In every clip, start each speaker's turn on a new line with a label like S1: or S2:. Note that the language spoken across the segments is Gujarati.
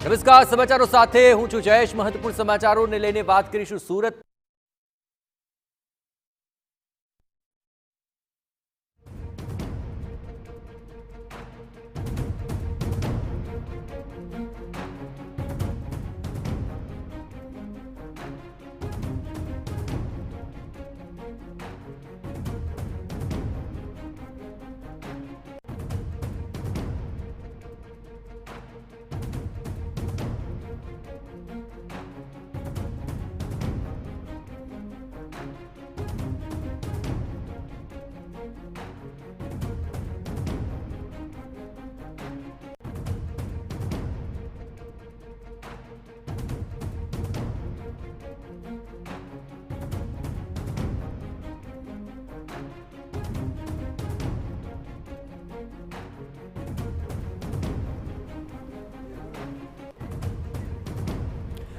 S1: નમસ્કાર, સમાચારો સાથે હું છું જયેશ। મહત્વપૂર્ણ સમાચારોને લઈને વાત કરીશું સુરત।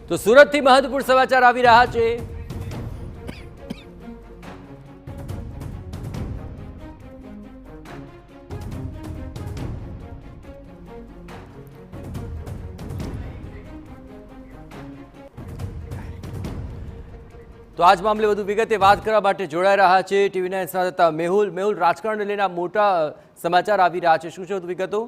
S1: તો સુરતથી મહત્વપૂર્ણ સમાચાર આવી રહ્યા છે। તો આજ મામલે વધુ વિગતે વાત કરવા માટે જોડાઈ રહ્યા છે ટીવી9 સંવાદદાતા મેહુલ। રાજકારણને લઈને મોટા સમાચાર આવી રહ્યા છે, શું છે વધુ વિગતો?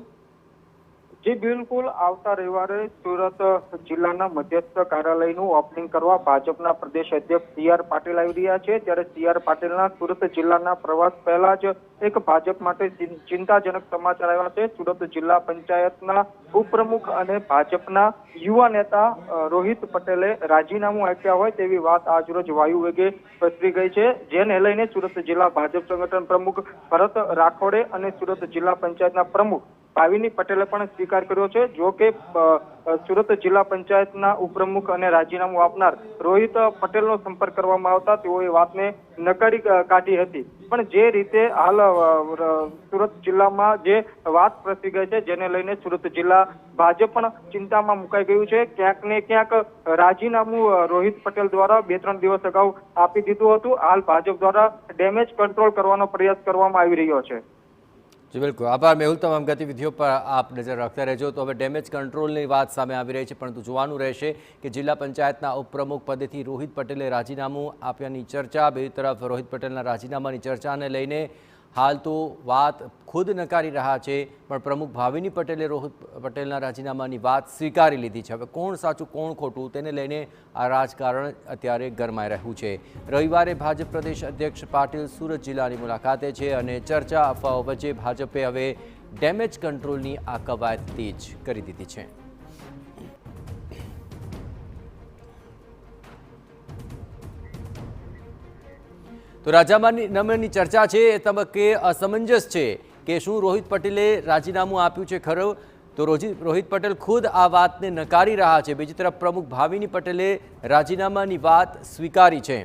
S2: જી બિલકુલ, આવતા રવિવારે સુરત જિલ્લાના મધ્યસ્થ કાર્યાલયનું ઓપનિંગ કરવા ભાજપના પ્રદેશ અધ્યક્ષ સી આર પાટીલ આવી રહ્યા છે। ત્યારે સી આર પાટીલના સુરત જિલ્લાના પ્રવાસ પહેલા જ એક ભાજપ માટે ચિંતાજનક સમાચાર આવ્યા છે। સુરત જિલ્લા પંચાયતના ઉપપ્રમુખ અને ભાજપના યુવા નેતા રોહિત પટેલે રાજીનામું આપ્યા હોય તેવી વાત આજરોજ વાયુ વેગે પ્રસરી ગઈ છે, જેને લઈને સુરત જિલ્લા ભાજપ સંગઠન પ્રમુખ ભરત રાઠોડે અને સુરત જિલ્લા પંચાયતના પ્રમુખ ભાવિની પટેલે પણ સ્વીકાર કર્યો છે। જો કે સુરત જિલ્લા પંચાયતના ઉપપ્રમુખ અને રાજીનામું આપનાર રોહિત પટેલનો સંપર્ક કરવામાં આવતા તેઓએ વાતને નકારી કાઢી હતી। પણ જે રીતે હાલ સુરત જિલ્લામાં જે વાત પ્રસરી ગઈ છે, જેને લઈને સુરત જિલ્લા ભાજપ પણ ચિંતામાં મુકાઈ ગયું છે। ક્યાંક ને ક્યાંક રાજીનામું રોહિત પટેલ દ્વારા 2-3 દિવસ અગાઉ આપી દીધું હતું। હાલ ભાજપ દ્વારા ડેમેજ કંટ્રોલ કરવાનો પ્રયાસ કરવામાં આવી રહ્યો છે।
S1: જી બિલકુલ, આભાર મેહુલ। તમામ ગતિવિધિઓ પર આપ નજર રાખતા રહેજો। તો હવે ડેમેજ કંટ્રોલની વાત સામે આવી રહી છે, પરંતુ જોવાનું રહેશે કે જિલ્લા પંચાયતના ઉપપ્રમુખ પદેથી રોહિત પટેલે રાજીનામું આપ્યાની ચર્ચા, બે તરફ રોહિત પટેલના રાજીનામાની ચર્ચાને લઈને હાલ તો વાત ખુદ નકારી રહ્યા છે, પણ પ્રમુખ ભાવિની પટેલે રોહિત પટેલના રાજીનામાની વાત સ્વીકારી લીધી છે। હવે કોણ સાચું કોણ ખોટું તેને લઈને આ રાજકારણ અત્યારે ગરમાઈ રહ્યું છે। રવિવારે ભાજપ પ્રદેશ અધ્યક્ષ પાટીલ સુરત જિલ્લાની મુલાકાતે છે અને ચર્ચા અફવાઓ વચ્ચે ભાજપે હવે ડેમેજ કંટ્રોલની આ કવાયત તેજ કરી દીધી છે। તો રાજીનામાની ચર્ચા છે એ તબક્કે અસમંજસ છે કે શું રોહિત પટેલે રાજીનામું આપ્યું છે ખરું? તો રોહિત પટેલ ખુદ આ વાતને નકારી રહ્યા છે। બીજી તરફ પ્રમુખ ભાવિની પટેલે રાજીનામાની વાત સ્વીકારી છે।